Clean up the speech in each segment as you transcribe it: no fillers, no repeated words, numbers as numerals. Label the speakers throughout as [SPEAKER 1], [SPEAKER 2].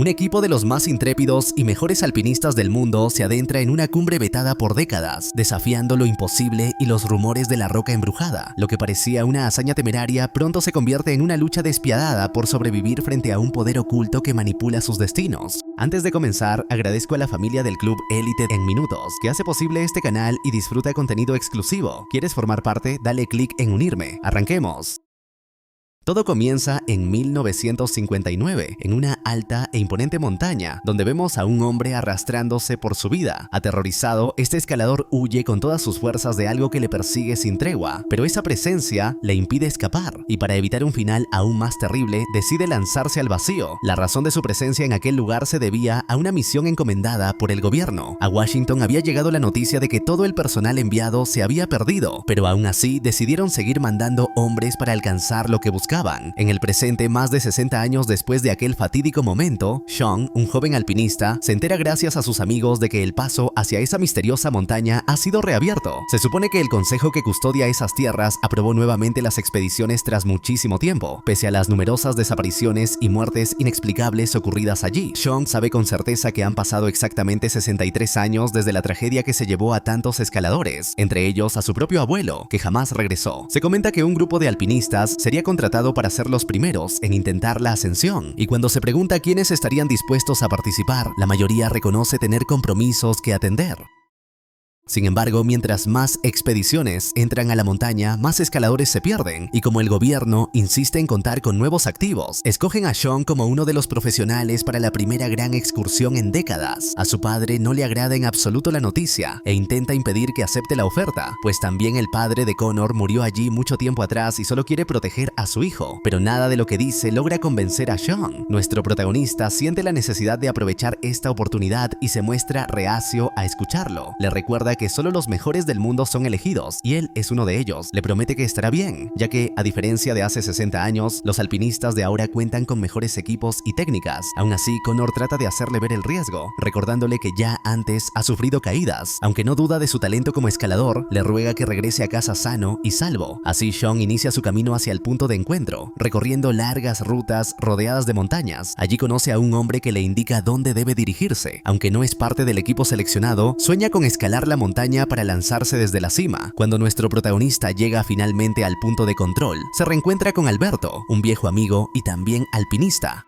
[SPEAKER 1] Un equipo de los más intrépidos y mejores alpinistas del mundo se adentra en una cumbre vetada por décadas, desafiando lo imposible y los rumores de la roca embrujada. Lo que parecía una hazaña temeraria pronto se convierte en una lucha despiadada por sobrevivir frente a un poder oculto que manipula sus destinos. Antes de comenzar, agradezco a la familia del Club Élite en Minutos, que hace posible este canal y disfruta contenido exclusivo. ¿Quieres formar parte? Dale clic en unirme. ¡Arranquemos! Todo comienza en 1959, en una alta e imponente montaña, donde vemos a un hombre arrastrándose por su vida. Aterrorizado, este escalador huye con todas sus fuerzas de algo que le persigue sin tregua, pero esa presencia le impide escapar, y para evitar un final aún más terrible, decide lanzarse al vacío. La razón de su presencia en aquel lugar se debía a una misión encomendada por el gobierno. A Washington había llegado la noticia de que todo el personal enviado se había perdido, pero aún así decidieron seguir mandando hombres para alcanzar lo que buscaban. En el presente, más de 60 años después de aquel fatídico momento, Sean, un joven alpinista, se entera gracias a sus amigos de que el paso hacia esa misteriosa montaña ha sido reabierto. Se supone que el consejo que custodia esas tierras aprobó nuevamente las expediciones tras muchísimo tiempo, pese a las numerosas desapariciones y muertes inexplicables ocurridas allí. Sean sabe con certeza que han pasado exactamente 63 años desde la tragedia que se llevó a tantos escaladores, entre ellos a su propio abuelo, que jamás regresó. Se comenta que un grupo de alpinistas sería contratado para ser los primeros en intentar la ascensión, y cuando se pregunta quiénes estarían dispuestos a participar, la mayoría reconoce tener compromisos que atender. Sin embargo, mientras más expediciones entran a la montaña, más escaladores se pierden, y como el gobierno insiste en contar con nuevos activos, escogen a Sean como uno de los profesionales para la primera gran excursión en décadas. A su padre no le agrada en absoluto la noticia, e intenta impedir que acepte la oferta, pues también el padre de Connor murió allí mucho tiempo atrás y solo quiere proteger a su hijo, pero nada de lo que dice logra convencer a Sean. Nuestro protagonista siente la necesidad de aprovechar esta oportunidad y se muestra reacio a escucharlo. Le recuerda que solo los mejores del mundo son elegidos, y él es uno de ellos. Le promete que estará bien, ya que, a diferencia de hace 60 años, los alpinistas de ahora cuentan con mejores equipos y técnicas. Aún así, Connor trata de hacerle ver el riesgo, recordándole que ya antes ha sufrido caídas. Aunque no duda de su talento como escalador, le ruega que regrese a casa sano y salvo. Así, Sean inicia su camino hacia el punto de encuentro, recorriendo largas rutas rodeadas de montañas. Allí conoce a un hombre que le indica dónde debe dirigirse. Aunque no es parte del equipo seleccionado, sueña con escalar la montaña para lanzarse desde la cima. Cuando nuestro protagonista llega finalmente al punto de control, se reencuentra con Alberto, un viejo amigo y también alpinista.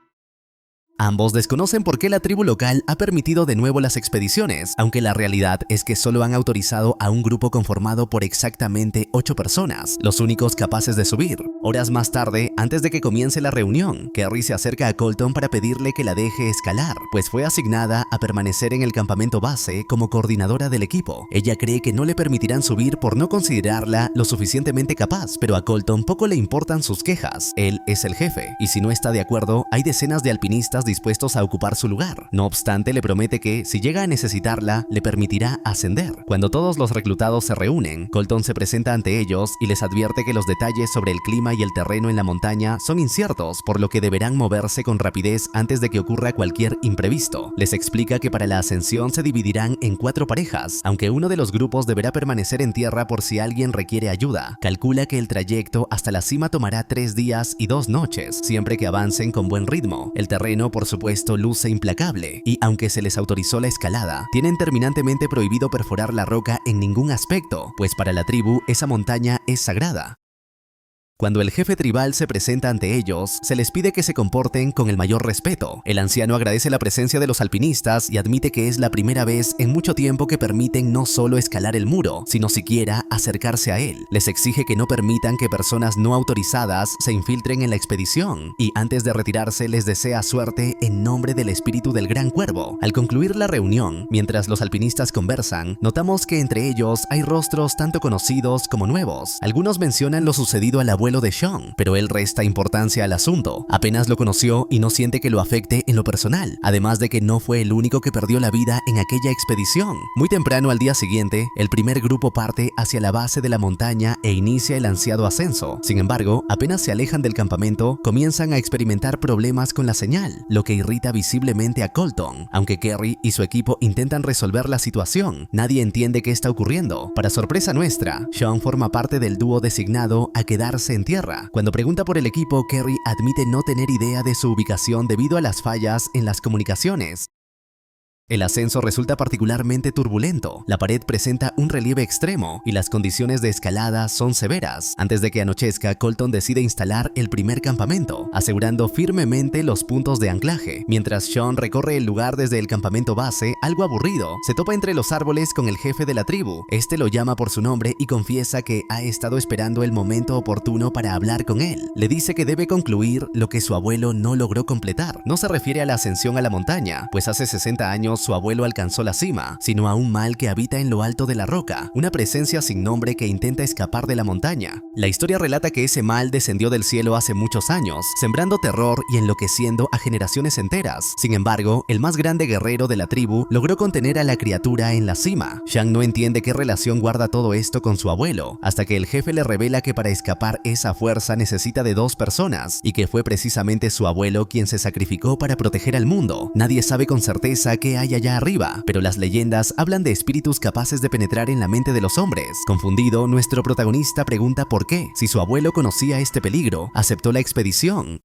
[SPEAKER 1] Ambos desconocen por qué la tribu local ha permitido de nuevo las expediciones, aunque la realidad es que solo han autorizado a un grupo conformado por exactamente 8 personas, los únicos capaces de subir. Horas más tarde, antes de que comience la reunión, Kerry se acerca a Colton para pedirle que la deje escalar, pues fue asignada a permanecer en el campamento base como coordinadora del equipo. Ella cree que no le permitirán subir por no considerarla lo suficientemente capaz, pero a Colton poco le importan sus quejas. Él es el jefe, y si no está de acuerdo, hay decenas de alpinistas dispuestos a ocupar su lugar. No obstante, le promete que, si llega a necesitarla, le permitirá ascender. Cuando todos los reclutados se reúnen, Colton se presenta ante ellos y les advierte que los detalles sobre el clima y el terreno en la montaña son inciertos, por lo que deberán moverse con rapidez antes de que ocurra cualquier imprevisto. Les explica que para la ascensión se dividirán en 4 parejas, aunque uno de los grupos deberá permanecer en tierra por si alguien requiere ayuda. Calcula que el trayecto hasta la cima tomará 3 días y 2 noches, siempre que avancen con buen ritmo. El terreno, por supuesto, luce implacable, y aunque se les autorizó la escalada, tienen terminantemente prohibido perforar la roca en ningún aspecto, pues para la tribu esa montaña es sagrada. Cuando el jefe tribal se presenta ante ellos, se les pide que se comporten con el mayor respeto. El anciano agradece la presencia de los alpinistas y admite que es la primera vez en mucho tiempo que permiten no solo escalar el muro, sino siquiera acercarse a él. Les exige que no permitan que personas no autorizadas se infiltren en la expedición, y antes de retirarse les desea suerte en nombre del espíritu del Gran Cuervo. Al concluir la reunión, mientras los alpinistas conversan, notamos que entre ellos hay rostros tanto conocidos como nuevos. Algunos mencionan lo sucedido al abuelo de Sean, pero él resta importancia al asunto. Apenas lo conoció y no siente que lo afecte en lo personal, además de que no fue el único que perdió la vida en aquella expedición. Muy temprano al día siguiente, el primer grupo parte hacia la base de la montaña e inicia el ansiado ascenso. Sin embargo, apenas se alejan del campamento, comienzan a experimentar problemas con la señal, lo que irrita visiblemente a Colton. Aunque Kerry y su equipo intentan resolver la situación, nadie entiende qué está ocurriendo. Para sorpresa nuestra, Sean forma parte del dúo designado a quedarse en tierra. Cuando pregunta por el equipo, Kerry admite no tener idea de su ubicación debido a las fallas en las comunicaciones. El ascenso resulta particularmente turbulento, la pared presenta un relieve extremo y las condiciones de escalada son severas. Antes de que anochezca, Colton decide instalar el primer campamento, asegurando firmemente los puntos de anclaje. Mientras Sean recorre el lugar desde el campamento base, algo aburrido, se topa entre los árboles con el jefe de la tribu. Este lo llama por su nombre y confiesa que ha estado esperando el momento oportuno para hablar con él. Le dice que debe concluir lo que su abuelo no logró completar. No se refiere a la ascensión a la montaña, pues hace 60 años su abuelo alcanzó la cima, sino a un mal que habita en lo alto de la roca, una presencia sin nombre que intenta escapar de la montaña. La historia relata que ese mal descendió del cielo hace muchos años, sembrando terror y enloqueciendo a generaciones enteras. Sin embargo, el más grande guerrero de la tribu logró contener a la criatura en la cima. Shang no entiende qué relación guarda todo esto con su abuelo, hasta que el jefe le revela que para escapar esa fuerza necesita de 2 personas, y que fue precisamente su abuelo quien se sacrificó para proteger al mundo. Nadie sabe con certeza qué hay allá arriba, pero las leyendas hablan de espíritus capaces de penetrar en la mente de los hombres. Confundido, nuestro protagonista pregunta por qué, si su abuelo conocía este peligro, aceptó la expedición.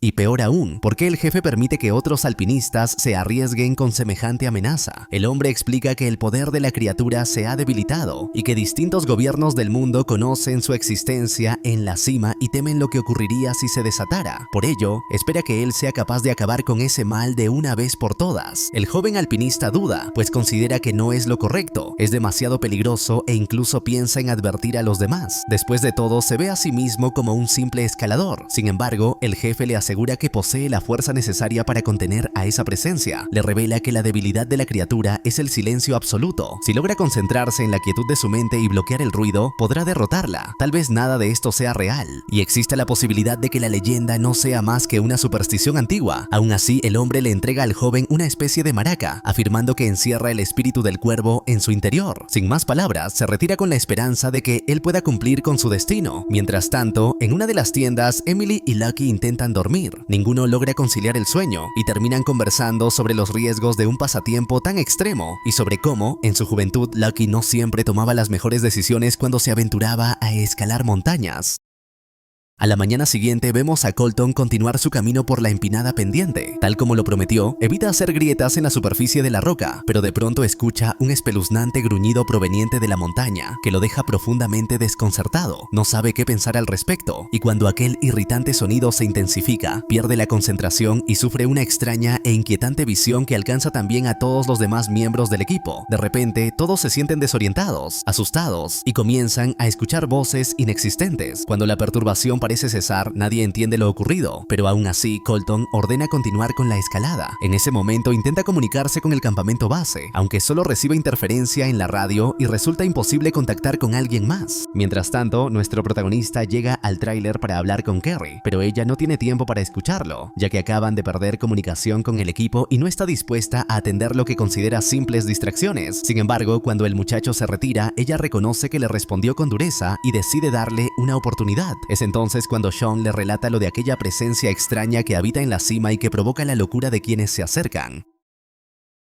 [SPEAKER 1] Y peor aún, ¿por qué el jefe permite que otros alpinistas se arriesguen con semejante amenaza? El hombre explica que el poder de la criatura se ha debilitado y que distintos gobiernos del mundo conocen su existencia en la cima y temen lo que ocurriría si se desatara. Por ello, espera que él sea capaz de acabar con ese mal de una vez por todas. El joven alpinista duda, pues considera que no es lo correcto, es demasiado peligroso e incluso piensa en advertir a los demás. Después de todo, se ve a sí mismo como un simple escalador. Sin embargo, el jefe le asegura que posee la fuerza necesaria para contener a esa presencia. Le revela que la debilidad de la criatura es el silencio absoluto. Si logra concentrarse en la quietud de su mente y bloquear el ruido, podrá derrotarla. Tal vez nada de esto sea real, y existe la posibilidad de que la leyenda no sea más que una superstición antigua. Aún así, el hombre le entrega al joven una especie de maraca, afirmando que encierra el espíritu del cuervo en su interior. Sin más palabras, se retira con la esperanza de que él pueda cumplir con su destino. Mientras tanto, en una de las tiendas, Emily y Lucky intentan dormir. Ninguno logra conciliar el sueño y terminan conversando sobre los riesgos de un pasatiempo tan extremo y sobre cómo, en su juventud, Lucky no siempre tomaba las mejores decisiones cuando se aventuraba a escalar montañas. A la mañana siguiente vemos a Colton continuar su camino por la empinada pendiente. Tal como lo prometió, evita hacer grietas en la superficie de la roca, pero de pronto escucha un espeluznante gruñido proveniente de la montaña que lo deja profundamente desconcertado. No sabe qué pensar al respecto, y cuando aquel irritante sonido se intensifica, pierde la concentración y sufre una extraña e inquietante visión que alcanza también a todos los demás miembros del equipo. De repente, todos se sienten desorientados, asustados, y comienzan a escuchar voces inexistentes. Cuando la perturbación parece cesar, nadie entiende lo ocurrido, pero aún así Colton ordena continuar con la escalada. En ese momento intenta comunicarse con el campamento base, aunque solo recibe interferencia en la radio y resulta imposible contactar con alguien más. Mientras tanto, nuestro protagonista llega al tráiler para hablar con Kerry, pero ella no tiene tiempo para escucharlo, ya que acaban de perder comunicación con el equipo y no está dispuesta a atender lo que considera simples distracciones. Sin embargo, cuando el muchacho se retira, ella reconoce que le respondió con dureza y decide darle una oportunidad. Es entonces cuando Sean le relata lo de aquella presencia extraña que habita en la cima y que provoca la locura de quienes se acercan.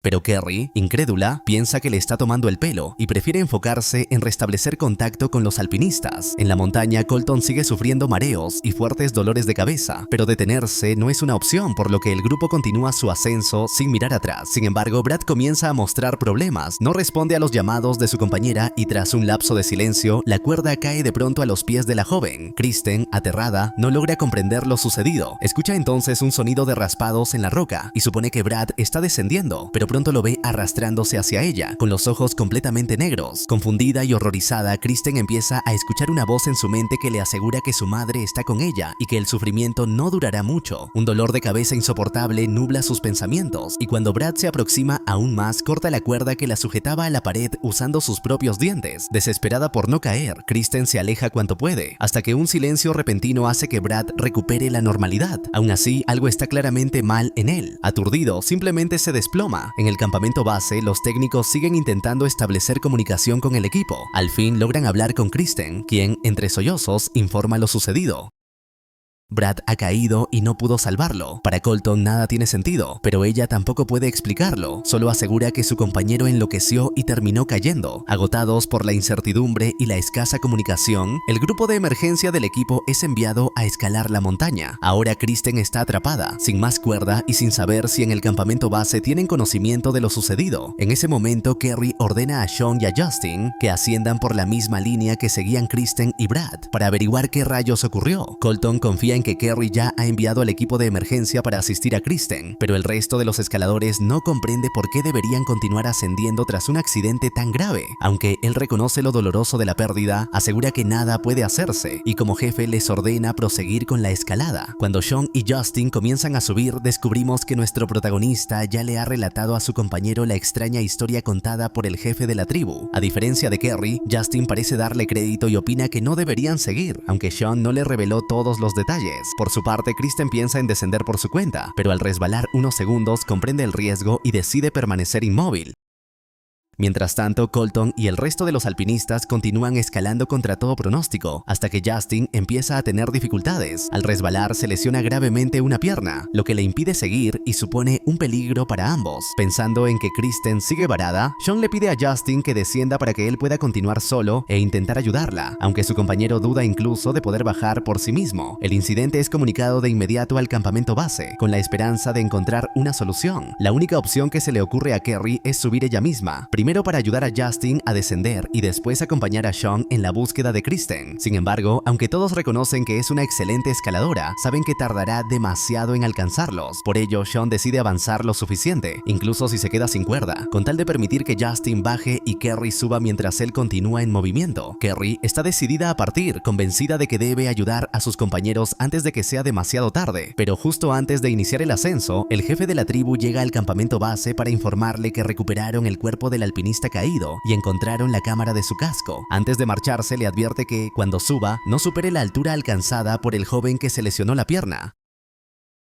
[SPEAKER 1] Pero Kerry, incrédula, piensa que le está tomando el pelo y prefiere enfocarse en restablecer contacto con los alpinistas. En la montaña, Colton sigue sufriendo mareos y fuertes dolores de cabeza, pero detenerse no es una opción, por lo que el grupo continúa su ascenso sin mirar atrás. Sin embargo, Brad comienza a mostrar problemas, no responde a los llamados de su compañera y tras un lapso de silencio, la cuerda cae de pronto a los pies de la joven. Kristen, aterrada, no logra comprender lo sucedido. Escucha entonces un sonido de raspados en la roca y supone que Brad está descendiendo, pero pronto lo ve arrastrándose hacia ella, con los ojos completamente negros. Confundida y horrorizada, Kristen empieza a escuchar una voz en su mente que le asegura que su madre está con ella y que el sufrimiento no durará mucho. Un dolor de cabeza insoportable nubla sus pensamientos, y cuando Brad se aproxima aún más, corta la cuerda que la sujetaba a la pared usando sus propios dientes. Desesperada por no caer, Kristen se aleja cuanto puede, hasta que un silencio repentino hace que Brad recupere la normalidad. Aún así, algo está claramente mal en él. Aturdido, simplemente se desploma. En el campamento base, los técnicos siguen intentando establecer comunicación con el equipo. Al fin logran hablar con Kristen, quien, entre sollozos, informa lo sucedido. Brad ha caído y no pudo salvarlo. Para Colton nada tiene sentido, pero ella tampoco puede explicarlo. Solo asegura que su compañero enloqueció y terminó cayendo. Agotados por la incertidumbre y la escasa comunicación, el grupo de emergencia del equipo es enviado a escalar la montaña. Ahora Kristen está atrapada, sin más cuerda y sin saber si en el campamento base tienen conocimiento de lo sucedido. En ese momento, Kerry ordena a Sean y a Justin que asciendan por la misma línea que seguían Kristen y Brad para averiguar qué rayos ocurrió. Colton confía en que Kerry ya ha enviado al equipo de emergencia para asistir a Kristen, pero el resto de los escaladores no comprende por qué deberían continuar ascendiendo tras un accidente tan grave. Aunque él reconoce lo doloroso de la pérdida, asegura que nada puede hacerse y como jefe les ordena proseguir con la escalada. Cuando Sean y Justin comienzan a subir, descubrimos que nuestro protagonista ya le ha relatado a su compañero la extraña historia contada por el jefe de la tribu. A diferencia de Kerry, Justin parece darle crédito y opina que no deberían seguir, aunque Sean no le reveló todos los detalles. Por su parte, Kristen piensa en descender por su cuenta, pero al resbalar unos segundos comprende el riesgo y decide permanecer inmóvil. Mientras tanto, Colton y el resto de los alpinistas continúan escalando contra todo pronóstico, hasta que Justin empieza a tener dificultades. Al resbalar se lesiona gravemente una pierna, lo que le impide seguir y supone un peligro para ambos. Pensando en que Kristen sigue varada, Sean le pide a Justin que descienda para que él pueda continuar solo e intentar ayudarla, aunque su compañero duda incluso de poder bajar por sí mismo. El incidente es comunicado de inmediato al campamento base, con la esperanza de encontrar una solución. La única opción que se le ocurre a Kerry es subir ella misma, primero para ayudar a Justin a descender y después acompañar a Sean en la búsqueda de Kristen. Sin embargo, aunque todos reconocen que es una excelente escaladora, saben que tardará demasiado en alcanzarlos. Por ello, Sean decide avanzar lo suficiente, incluso si se queda sin cuerda, con tal de permitir que Justin baje y Kerry suba mientras él continúa en movimiento. Kerry está decidida a partir, convencida de que debe ayudar a sus compañeros antes de que sea demasiado tarde. Pero justo antes de iniciar el ascenso, el jefe de la tribu llega al campamento base para informarle que recuperaron el cuerpo del alpinista caído y encontraron la cámara de su casco. Antes de marcharse le advierte que, cuando suba, no supere la altura alcanzada por el joven que se lesionó la pierna.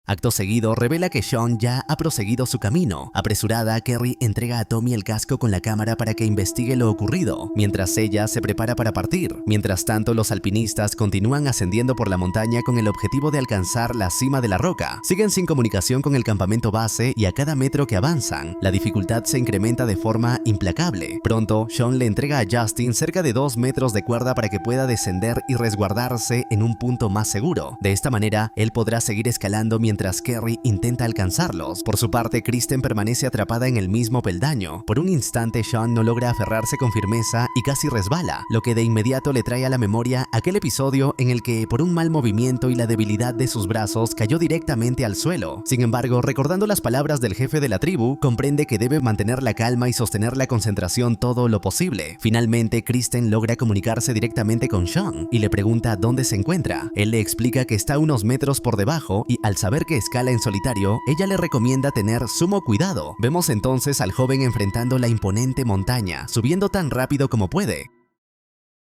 [SPEAKER 1] Acto seguido, revela que Sean ya ha proseguido su camino. Apresurada, Kerry entrega a Tommy el casco con la cámara para que investigue lo ocurrido, mientras ella se prepara para partir. Mientras tanto, los alpinistas continúan ascendiendo por la montaña con el objetivo de alcanzar la cima de la roca. Siguen sin comunicación con el campamento base y a cada metro que avanzan, la dificultad se incrementa de forma implacable. Pronto, Sean le entrega a Justin cerca de 2 metros de cuerda para que pueda descender y resguardarse en un punto más seguro. De esta manera, él podrá seguir escalando mientras Kerry intenta alcanzarlos. Por su parte, Kristen permanece atrapada en el mismo peldaño. Por un instante, Sean no logra aferrarse con firmeza y casi resbala, lo que de inmediato le trae a la memoria aquel episodio en el que, por un mal movimiento y la debilidad de sus brazos, cayó directamente al suelo. Sin embargo, recordando las palabras del jefe de la tribu, comprende que debe mantener la calma y sostener la concentración todo lo posible. Finalmente, Kristen logra comunicarse directamente con Sean y le pregunta dónde se encuentra. Él le explica que está unos metros por debajo y, al saber que escala en solitario, ella le recomienda tener sumo cuidado. Vemos entonces al joven enfrentando la imponente montaña, subiendo tan rápido como puede.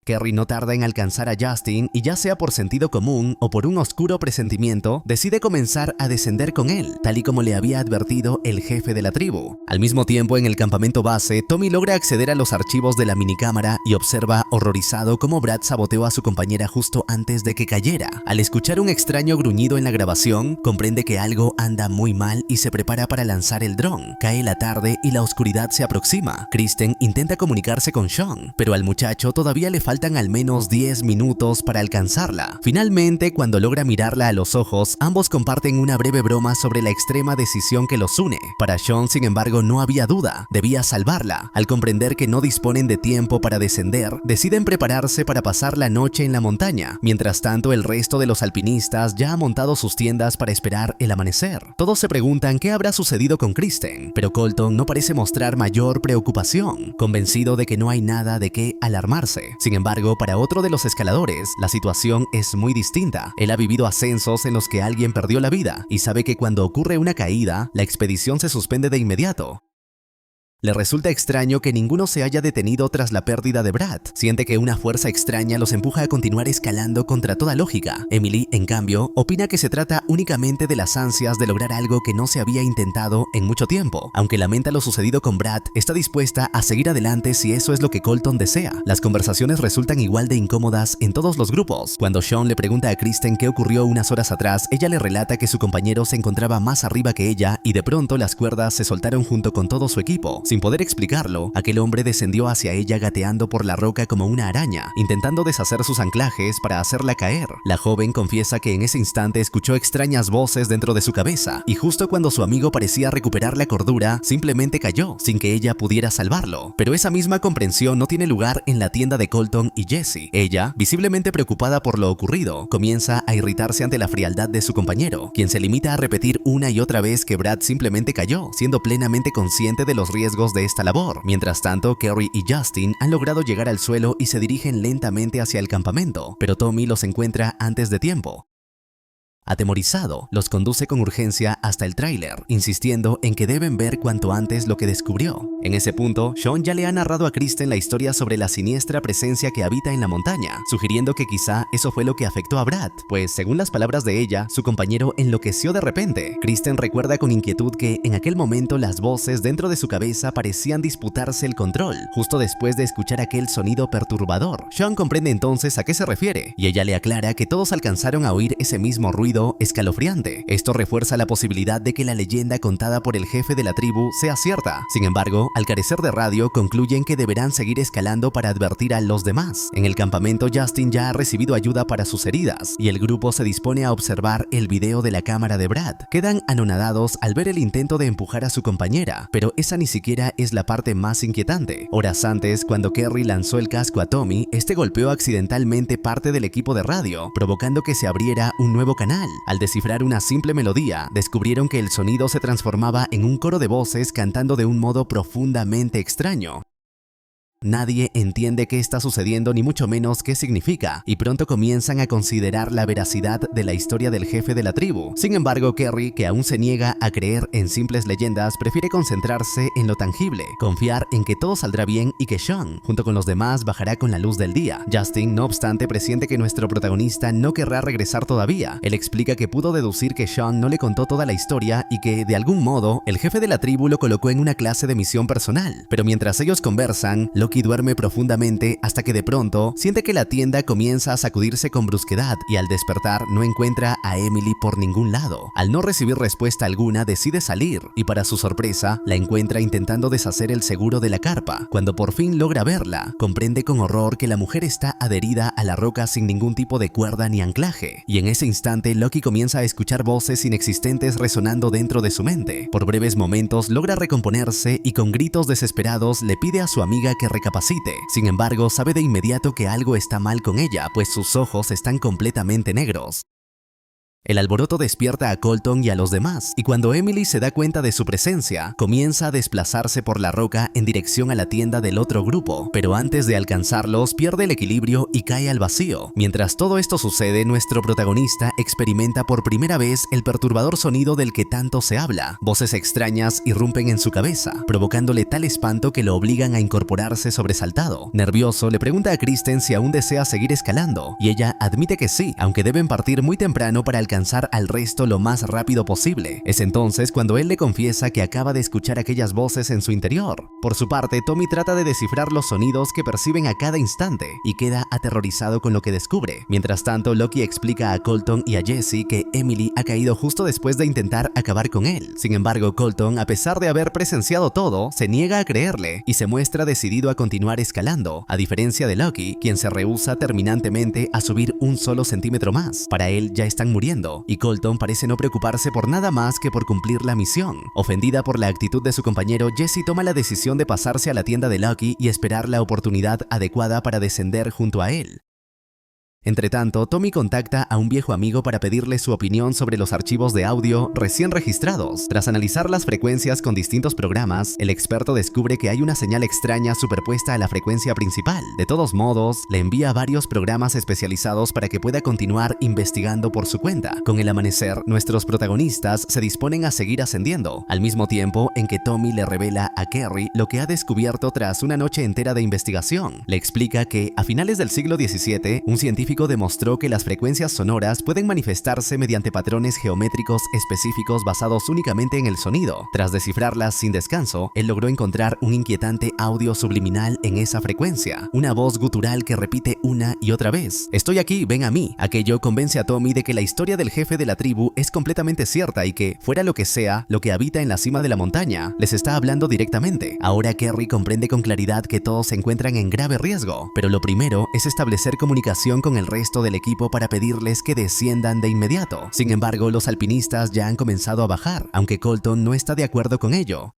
[SPEAKER 1] Kerry no tarda en alcanzar a Justin y, ya sea por sentido común o por un oscuro presentimiento, decide comenzar a descender con él, tal y como le había advertido el jefe de la tribu. Al mismo tiempo, en el campamento base, Tommy logra acceder a los archivos de la minicámara y observa horrorizado cómo Brad saboteó a su compañera justo antes de que cayera. Al escuchar un extraño gruñido en la grabación, comprende que algo anda muy mal y se prepara para lanzar el dron. Cae la tarde y la oscuridad se aproxima. Kristen intenta comunicarse con Sean, pero al muchacho todavía le faltan al menos 10 minutos para alcanzarla. Finalmente, cuando logra mirarla a los ojos, ambos comparten una breve broma sobre la extrema decisión que los une. Para Sean, sin embargo, no había duda, debía salvarla. Al comprender que no disponen de tiempo para descender, deciden prepararse para pasar la noche en la montaña. Mientras tanto, el resto de los alpinistas ya ha montado sus tiendas para esperar el amanecer. Todos se preguntan qué habrá sucedido con Kristen, pero Colton no parece mostrar mayor preocupación, convencido de que no hay nada de qué alarmarse. Sin embargo, para otro de los escaladores, la situación es muy distinta. Él ha vivido ascensos en los que alguien perdió la vida y sabe que cuando ocurre una caída, la expedición se suspende de inmediato. Le resulta extraño que ninguno se haya detenido tras la pérdida de Brad. Siente que una fuerza extraña los empuja a continuar escalando contra toda lógica. Emily, en cambio, opina que se trata únicamente de las ansias de lograr algo que no se había intentado en mucho tiempo. Aunque lamenta lo sucedido con Brad, está dispuesta a seguir adelante si eso es lo que Colton desea. Las conversaciones resultan igual de incómodas en todos los grupos. Cuando Sean le pregunta a Kristen qué ocurrió unas horas atrás, ella le relata que su compañero se encontraba más arriba que ella y de pronto las cuerdas se soltaron junto con todo su equipo. Sin poder explicarlo, aquel hombre descendió hacia ella gateando por la roca como una araña, intentando deshacer sus anclajes para hacerla caer. La joven confiesa que en ese instante escuchó extrañas voces dentro de su cabeza y justo cuando su amigo parecía recuperar la cordura, simplemente cayó sin que ella pudiera salvarlo. Pero esa misma comprensión no tiene lugar en la tienda de Colton y Jesse. Ella, visiblemente preocupada por lo ocurrido, comienza a irritarse ante la frialdad de su compañero, quien se limita a repetir una y otra vez que Brad simplemente cayó, siendo plenamente consciente de los riesgos de esta labor. Mientras tanto, Kerry y Justin han logrado llegar al suelo y se dirigen lentamente hacia el campamento, pero Tommy los encuentra antes de tiempo. Atemorizado, los conduce con urgencia hasta el tráiler, insistiendo en que deben ver cuanto antes lo que descubrió. En ese punto, Sean ya le ha narrado a Kristen la historia sobre la siniestra presencia que habita en la montaña, sugiriendo que quizá eso fue lo que afectó a Brad, pues según las palabras de ella, su compañero enloqueció de repente. Kristen recuerda con inquietud que en aquel momento las voces dentro de su cabeza parecían disputarse el control, justo después de escuchar aquel sonido perturbador. Sean comprende entonces a qué se refiere, y ella le aclara que todos alcanzaron a oír ese mismo ruido escalofriante. Esto refuerza la posibilidad de que la leyenda contada por el jefe de la tribu sea cierta. Sin embargo, al carecer de radio, concluyen que deberán seguir escalando para advertir a los demás. En el campamento, Justin ya ha recibido ayuda para sus heridas, y el grupo se dispone a observar el video de la cámara de Brad. Quedan anonadados al ver el intento de empujar a su compañera, pero esa ni siquiera es la parte más inquietante. Horas antes, cuando Kerry lanzó el casco a Tommy, este golpeó accidentalmente parte del equipo de radio, provocando que se abriera un nuevo canal. Al descifrar una simple melodía, descubrieron que el sonido se transformaba en un coro de voces cantando de un modo profundamente extraño. Nadie entiende qué está sucediendo ni mucho menos qué significa, y pronto comienzan a considerar la veracidad de la historia del jefe de la tribu. Sin embargo, Kerry, que aún se niega a creer en simples leyendas, prefiere concentrarse en lo tangible, confiar en que todo saldrá bien y que Sean, junto con los demás, bajará con la luz del día. Justin, no obstante, presiente que nuestro protagonista no querrá regresar todavía. Él explica que pudo deducir que Sean no le contó toda la historia y que, de algún modo, el jefe de la tribu lo colocó en una clase de misión personal. Pero mientras ellos conversan, Loki duerme profundamente hasta que de pronto siente que la tienda comienza a sacudirse con brusquedad y al despertar no encuentra a Emily por ningún lado. Al no recibir respuesta alguna decide salir y para su sorpresa la encuentra intentando deshacer el seguro de la carpa. Cuando por fin logra verla, comprende con horror que la mujer está adherida a la roca sin ningún tipo de cuerda ni anclaje, y en ese instante Loki comienza a escuchar voces inexistentes resonando dentro de su mente. Por breves momentos logra recomponerse y con gritos desesperados le pide a su amiga que recapacite. Sin embargo, sabe de inmediato que algo está mal con ella, pues sus ojos están completamente negros. El alboroto despierta a Colton y a los demás, y cuando Emily se da cuenta de su presencia, comienza a desplazarse por la roca en dirección a la tienda del otro grupo, pero antes de alcanzarlos pierde el equilibrio y cae al vacío. Mientras todo esto sucede, nuestro protagonista experimenta por primera vez el perturbador sonido del que tanto se habla. Voces extrañas irrumpen en su cabeza, provocándole tal espanto que lo obligan a incorporarse sobresaltado. Nervioso, le pregunta a Kristen si aún desea seguir escalando, y ella admite que sí, aunque deben partir muy temprano para alcanzar al resto lo más rápido posible. Es entonces cuando él le confiesa que acaba de escuchar aquellas voces en su interior. Por su parte, Tommy trata de descifrar los sonidos que perciben a cada instante y queda aterrorizado con lo que descubre. Mientras tanto, Loki explica a Colton y a Jesse que Emily ha caído justo después de intentar acabar con él. Sin embargo, Colton, a pesar de haber presenciado todo, se niega a creerle y se muestra decidido a continuar escalando, a diferencia de Loki, quien se rehúsa terminantemente a subir un solo centímetro más. Para él ya están muriendo, y Colton parece no preocuparse por nada más que por cumplir la misión. Ofendida por la actitud de su compañero, Jesse toma la decisión de pasarse a la tienda de Loki y esperar la oportunidad adecuada para descender junto a él. Entretanto, Tommy contacta a un viejo amigo para pedirle su opinión sobre los archivos de audio recién registrados. Tras analizar las frecuencias con distintos programas, el experto descubre que hay una señal extraña superpuesta a la frecuencia principal. De todos modos, le envía varios programas especializados para que pueda continuar investigando por su cuenta. Con el amanecer, nuestros protagonistas se disponen a seguir ascendiendo, al mismo tiempo en que Tommy le revela a Kerry lo que ha descubierto tras una noche entera de investigación. Le explica que, a finales del siglo XVII, un científico demostró que las frecuencias sonoras pueden manifestarse mediante patrones geométricos específicos basados únicamente en el sonido. Tras descifrarlas sin descanso, él logró encontrar un inquietante audio subliminal en esa frecuencia, una voz gutural que repite una y otra vez: "Estoy aquí, ven a mí". Aquello convence a Tommy de que la historia del jefe de la tribu es completamente cierta y que, fuera lo que sea, lo que habita en la cima de la montaña, les está hablando directamente. Ahora Kerry comprende con claridad que todos se encuentran en grave riesgo, pero lo primero es establecer comunicación con el resto del equipo para pedirles que desciendan de inmediato. Sin embargo, los alpinistas ya han comenzado a bajar, aunque Colton no está de acuerdo con ello.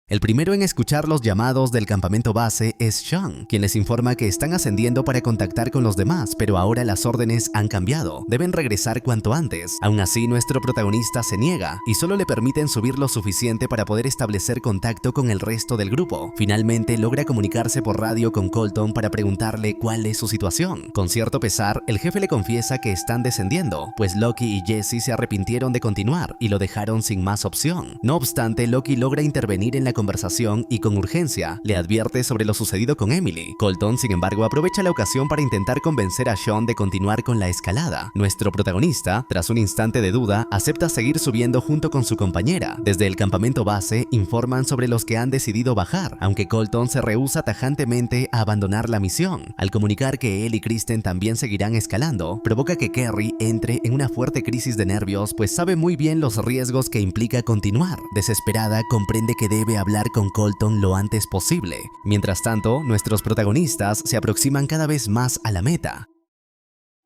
[SPEAKER 1] El primero en escuchar los llamados del campamento base es Sean, quien les informa que están ascendiendo para contactar con los demás, pero ahora las órdenes han cambiado. Deben regresar cuanto antes. Aún así, nuestro protagonista se niega y solo le permiten subir lo suficiente para poder establecer contacto con el resto del grupo. Finalmente, logra comunicarse por radio con Colton para preguntarle cuál es su situación. Con cierto pesar, el jefe le confiesa que están descendiendo, pues Loki y Jesse se arrepintieron de continuar y lo dejaron sin más opción. No obstante, Loki logra intervenir en la conversación y con urgencia le advierte sobre lo sucedido con Emily. Colton, sin embargo, aprovecha la ocasión para intentar convencer a Sean de continuar con la escalada. Nuestro protagonista, tras un instante de duda, acepta seguir subiendo junto con su compañera. Desde el campamento base informan sobre los que han decidido bajar, aunque Colton se rehúsa tajantemente a abandonar la misión. Al comunicar que él y Kristen también seguirán escalando, provoca que Kerry entre en una fuerte crisis de nervios, pues sabe muy bien los riesgos que implica continuar. Desesperada, comprende que debe hablar con Colton lo antes posible. Mientras tanto, nuestros protagonistas se aproximan cada vez más a la meta.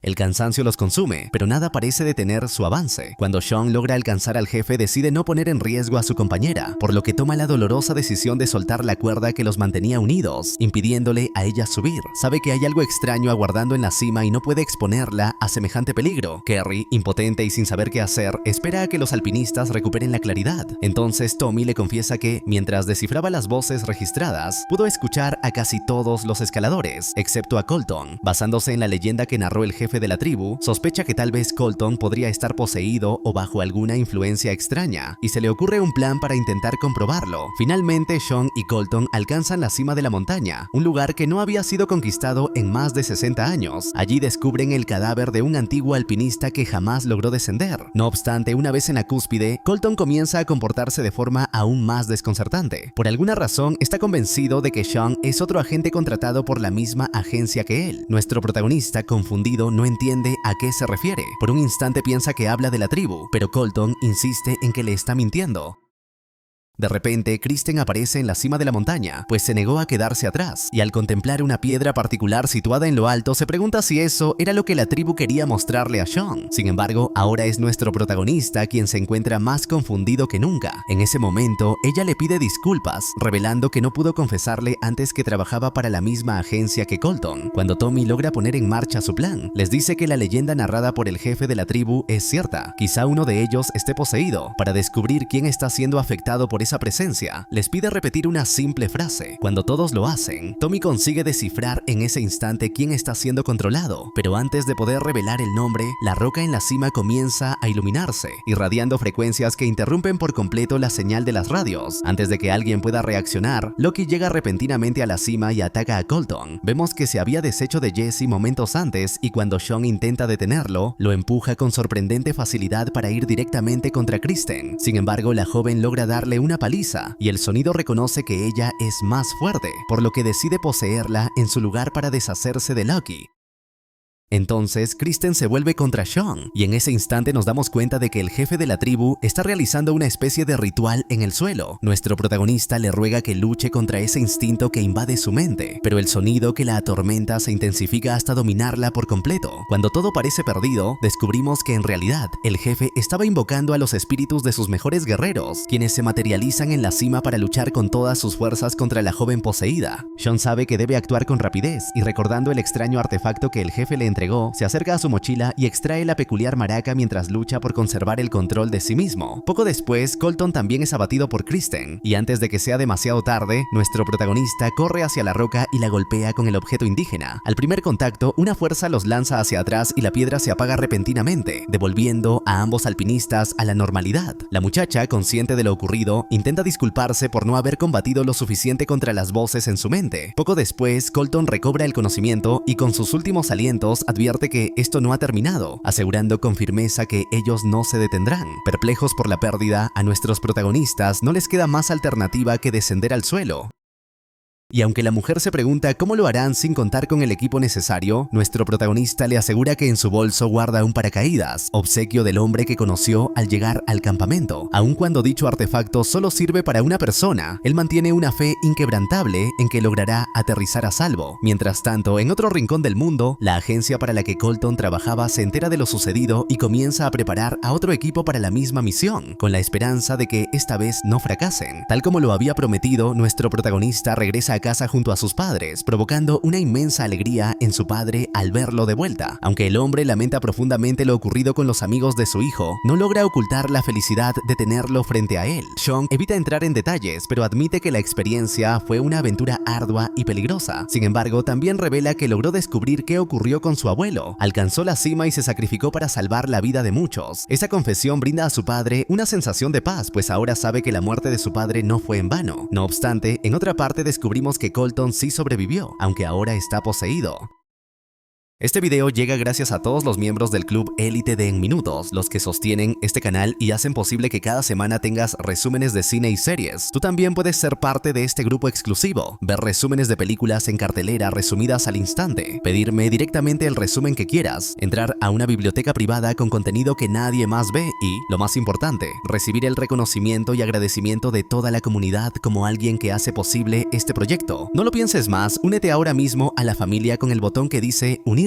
[SPEAKER 1] El cansancio los consume, pero nada parece detener su avance. Cuando Sean logra alcanzar al jefe, decide no poner en riesgo a su compañera, por lo que toma la dolorosa decisión de soltar la cuerda que los mantenía unidos, impidiéndole a ella subir. Sabe que hay algo extraño aguardando en la cima y no puede exponerla a semejante peligro. Kerry, impotente y sin saber qué hacer, espera a que los alpinistas recuperen la claridad. Entonces Tommy le confiesa que, mientras descifraba las voces registradas, pudo escuchar a casi todos los escaladores, excepto a Colton. Basándose en la leyenda que narró el jefe de la tribu, sospecha que tal vez Colton podría estar poseído o bajo alguna influencia extraña, y se le ocurre un plan para intentar comprobarlo. Finalmente, Sean y Colton alcanzan la cima de la montaña, un lugar que no había sido conquistado en más de 60 años. Allí descubren el cadáver de un antiguo alpinista que jamás logró descender. No obstante, una vez en la cúspide, Colton comienza a comportarse de forma aún más desconcertante. Por alguna razón, está convencido de que Sean es otro agente contratado por la misma agencia que él. Nuestro protagonista, confundido, no entiende a qué se refiere. Por un instante piensa que habla de la tribu, pero Colton insiste en que le está mintiendo. De repente, Kristen aparece en la cima de la montaña, pues se negó a quedarse atrás, y al contemplar una piedra particular situada en lo alto, se pregunta si eso era lo que la tribu quería mostrarle a Sean. Sin embargo, ahora es nuestro protagonista quien se encuentra más confundido que nunca. En ese momento, ella le pide disculpas, revelando que no pudo confesarle antes que trabajaba para la misma agencia que Colton. Cuando Tommy logra poner en marcha su plan, les dice que la leyenda narrada por el jefe de la tribu es cierta. Quizá uno de ellos esté poseído. Para descubrir quién está siendo afectado por esa presencia, les pide repetir una simple frase. Cuando todos lo hacen, Tommy consigue descifrar en ese instante quién está siendo controlado, pero antes de poder revelar el nombre, la roca en la cima comienza a iluminarse, irradiando frecuencias que interrumpen por completo la señal de las radios. Antes de que alguien pueda reaccionar, Loki llega repentinamente a la cima y ataca a Colton. Vemos que se había deshecho de Jesse momentos antes, y cuando Sean intenta detenerlo, lo empuja con sorprendente facilidad para ir directamente contra Kristen. Sin embargo, la joven logra darle una paliza, y el sonido reconoce que ella es más fuerte, por lo que decide poseerla en su lugar para deshacerse de Loki. Entonces, Kristen se vuelve contra Sean, y en ese instante nos damos cuenta de que el jefe de la tribu está realizando una especie de ritual en el suelo. Nuestro protagonista le ruega que luche contra ese instinto que invade su mente, pero el sonido que la atormenta se intensifica hasta dominarla por completo. Cuando todo parece perdido, descubrimos que en realidad el jefe estaba invocando a los espíritus de sus mejores guerreros, quienes se materializan en la cima para luchar con todas sus fuerzas contra la joven poseída. Sean sabe que debe actuar con rapidez, y recordando el extraño artefacto que el jefe le entregó, se acerca a su mochila y extrae la peculiar maraca mientras lucha por conservar el control de sí mismo. Poco después, Colton también es abatido por Kristen, y antes de que sea demasiado tarde, nuestro protagonista corre hacia la roca y la golpea con el objeto indígena. Al primer contacto, una fuerza los lanza hacia atrás y la piedra se apaga repentinamente, devolviendo a ambos alpinistas a la normalidad. La muchacha, consciente de lo ocurrido, intenta disculparse por no haber combatido lo suficiente contra las voces en su mente. Poco después, Colton recobra el conocimiento y con sus últimos alientos advierte que esto no ha terminado, asegurando con firmeza que ellos no se detendrán. Perplejos por la pérdida, a nuestros protagonistas no les queda más alternativa que descender al suelo. Y aunque la mujer se pregunta cómo lo harán sin contar con el equipo necesario, nuestro protagonista le asegura que en su bolso guarda un paracaídas, obsequio del hombre que conoció al llegar al campamento. Aun cuando dicho artefacto solo sirve para una persona, él mantiene una fe inquebrantable en que logrará aterrizar a salvo. Mientras tanto, en otro rincón del mundo, la agencia para la que Colton trabajaba se entera de lo sucedido y comienza a preparar a otro equipo para la misma misión, con la esperanza de que esta vez no fracasen. Tal como lo había prometido, nuestro protagonista regresa a casa junto a sus padres, provocando una inmensa alegría en su padre al verlo de vuelta. Aunque el hombre lamenta profundamente lo ocurrido con los amigos de su hijo, no logra ocultar la felicidad de tenerlo frente a él. Sean evita entrar en detalles, pero admite que la experiencia fue una aventura ardua y peligrosa. Sin embargo, también revela que logró descubrir qué ocurrió con su abuelo. Alcanzó la cima y se sacrificó para salvar la vida de muchos. Esa confesión brinda a su padre una sensación de paz, pues ahora sabe que la muerte de su padre no fue en vano. No obstante, en otra parte descubrimos que Colton sí sobrevivió, aunque ahora está poseído. Este video llega gracias a todos los miembros del Club Élite de En Minutos, los que sostienen este canal y hacen posible que cada semana tengas resúmenes de cine y series. Tú también puedes ser parte de este grupo exclusivo, ver resúmenes de películas en cartelera resumidas al instante, pedirme directamente el resumen que quieras, entrar a una biblioteca privada con contenido que nadie más ve y, lo más importante, recibir el reconocimiento y agradecimiento de toda la comunidad como alguien que hace posible este proyecto. No lo pienses más, únete ahora mismo a la familia con el botón que dice unirme.